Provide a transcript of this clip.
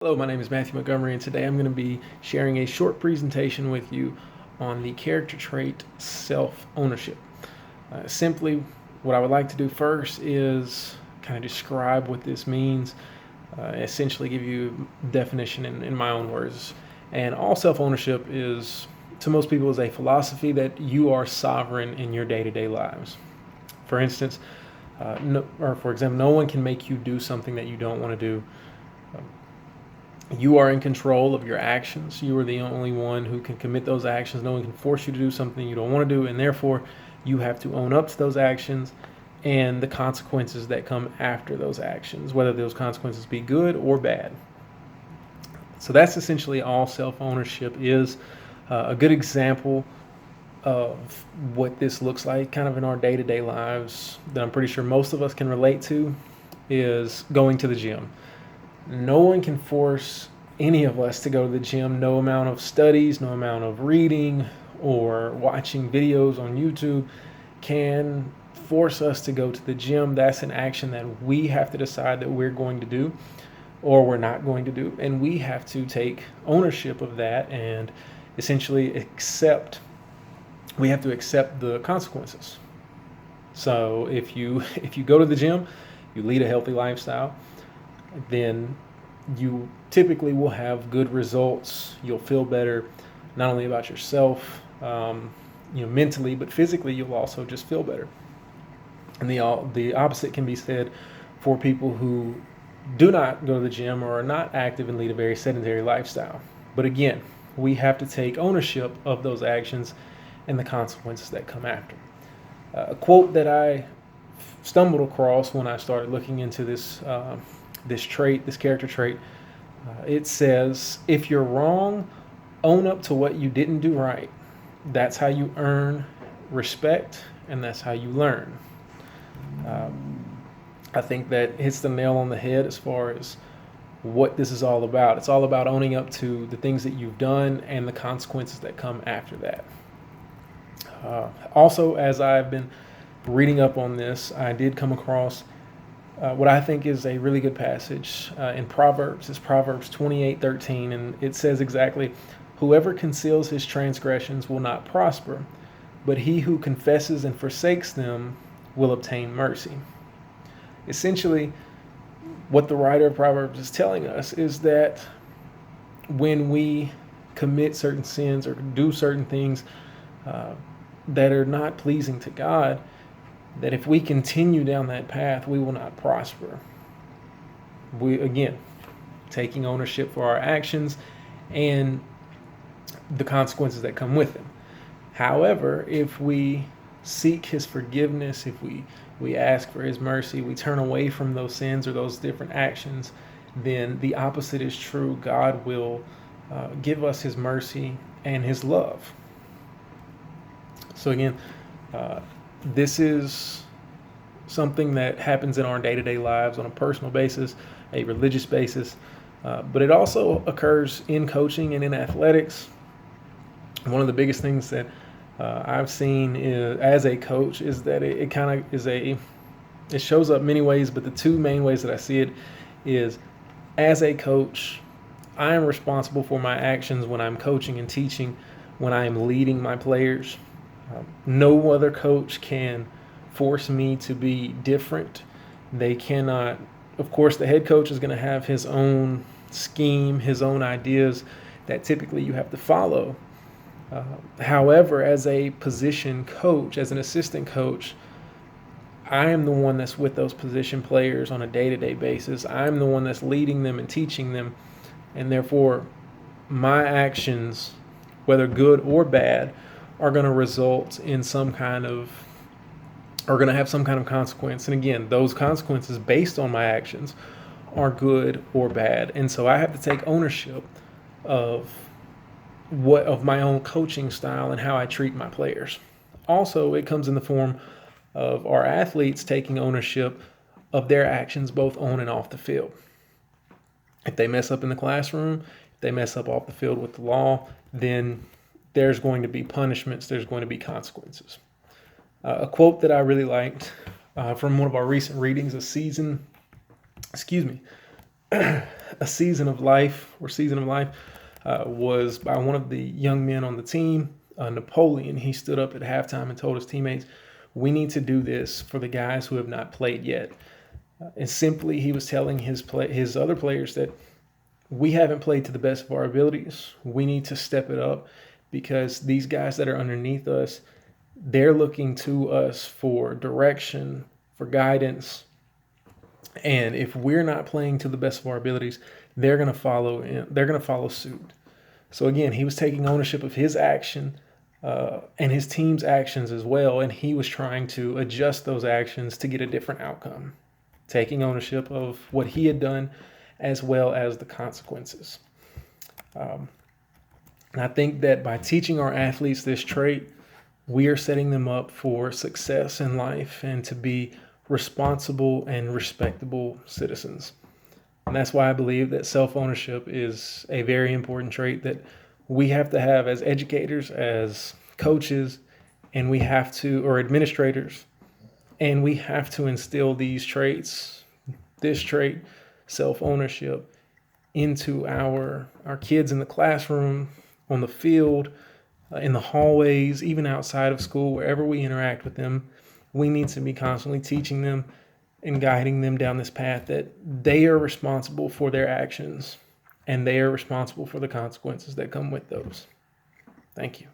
Hello, my name is Matthew Montgomery, and today I'm going to be sharing a short presentation with you on the character trait self-ownership. Simply, what I would like to do first is kind of describe what this means, essentially give you definition in my own words. And all self-ownership is, to most people, is a philosophy that you are sovereign in your day-to-day lives. For instance, for example, no one can make you do something that you don't want to do. You are in control of your actions. You are the only one who can commit those actions. No one can force you to do something you don't want to do, and therefore you have to own up to those actions and the consequences that come after those actions, whether those consequences be good or bad. So that's essentially all self-ownership is. A good example of what this looks like kind of in our day-to-day lives that I'm pretty sure most of us can relate to is going to the gym. No one can force any of us to go to the gym. No amount of studies, no amount of reading or watching videos on YouTube can force us to go to the gym. That's an action that we have to decide that we're going to do or we're not going to do. And we have to take ownership of that and essentially we have to accept the consequences. So if you go to the gym, you lead a healthy lifestyle, then you typically will have good results. You'll feel better, not only about yourself, mentally, but physically. You'll also just feel better. And the opposite can be said for people who do not go to the gym or are not active and lead a very sedentary lifestyle. But again, we have to take ownership of those actions and the consequences that come after. A quote that I stumbled across when I started looking into this character trait, it says, if you're wrong, own up to what you didn't do right. That's how you earn respect, and that's how you learn. I think that hits the nail on the head as far as what this is all about. It's all about owning up to the things that you've done and the consequences that come after that. Also, as I've been reading up on this, I did come across what I think is a really good passage in Proverbs. It's Proverbs 28:13, and it says exactly, whoever conceals his transgressions will not prosper, but he who confesses and forsakes them will obtain mercy. Essentially, what the writer of Proverbs is telling us is that when we commit certain sins or do certain things that are not pleasing to God, that if we continue down that path, we will not prosper. We, again, taking ownership for our actions and the consequences that come with them. However, if we seek his forgiveness, if we ask for his mercy, we turn away from those sins or those different actions, then the opposite is true. God will give us his mercy and his love. So again, this is something that happens in our day-to-day lives on a personal basis, a religious basis, but it also occurs in coaching and in athletics. One of the biggest things that I've seen as a coach is that it kind of it shows up many ways, but the two main ways that I see it is, as a coach, I am responsible for my actions when I'm coaching and teaching, when I am leading my players. No other coach can force me to be different. They cannot. Of course, the head coach is going to have his own scheme, his own ideas that typically you have to follow. However, as a position coach, as an assistant coach, I am the one that's with those position players on a day-to-day basis. I'm the one that's leading them and teaching them, and therefore my actions, whether good or bad, are going to result in are going to have some kind of consequence. And again, those consequences based on my actions are good or bad. And so I have to take ownership of my own coaching style and how I treat my players. Also, it comes in the form of our athletes taking ownership of their actions both on and off the field. If they mess up in the classroom, if they mess up off the field with the law, then there's going to be punishments, there's going to be consequences. A quote that I really liked from one of our recent readings, a season of life was by one of the young men on the team, Napoleon. He stood up at halftime and told his teammates, "We need to do this for the guys who have not played yet." And simply, he was telling his other players that we haven't played to the best of our abilities. We need to step it up because these guys that are underneath us, they're looking to us for direction, for guidance. And if we're not playing to the best of our abilities, they're going to follow in, they're going to follow suit. So again, he was taking ownership of his action and his team's actions as well, and he was trying to adjust those actions to get a different outcome, taking ownership of what he had done as well as the consequences. And I think that by teaching our athletes this trait, we are setting them up for success in life and to be responsible and respectable citizens. And that's why I believe that self-ownership is a very important trait that we have to have as educators, as coaches, and we have to, or administrators, and we have to instill these traits, this trait, self-ownership, into our kids in the classroom, on the field, in the hallways, even outside of school, wherever we interact with them. We need to be constantly teaching them and guiding them down this path that they are responsible for their actions and they are responsible for the consequences that come with those. Thank you.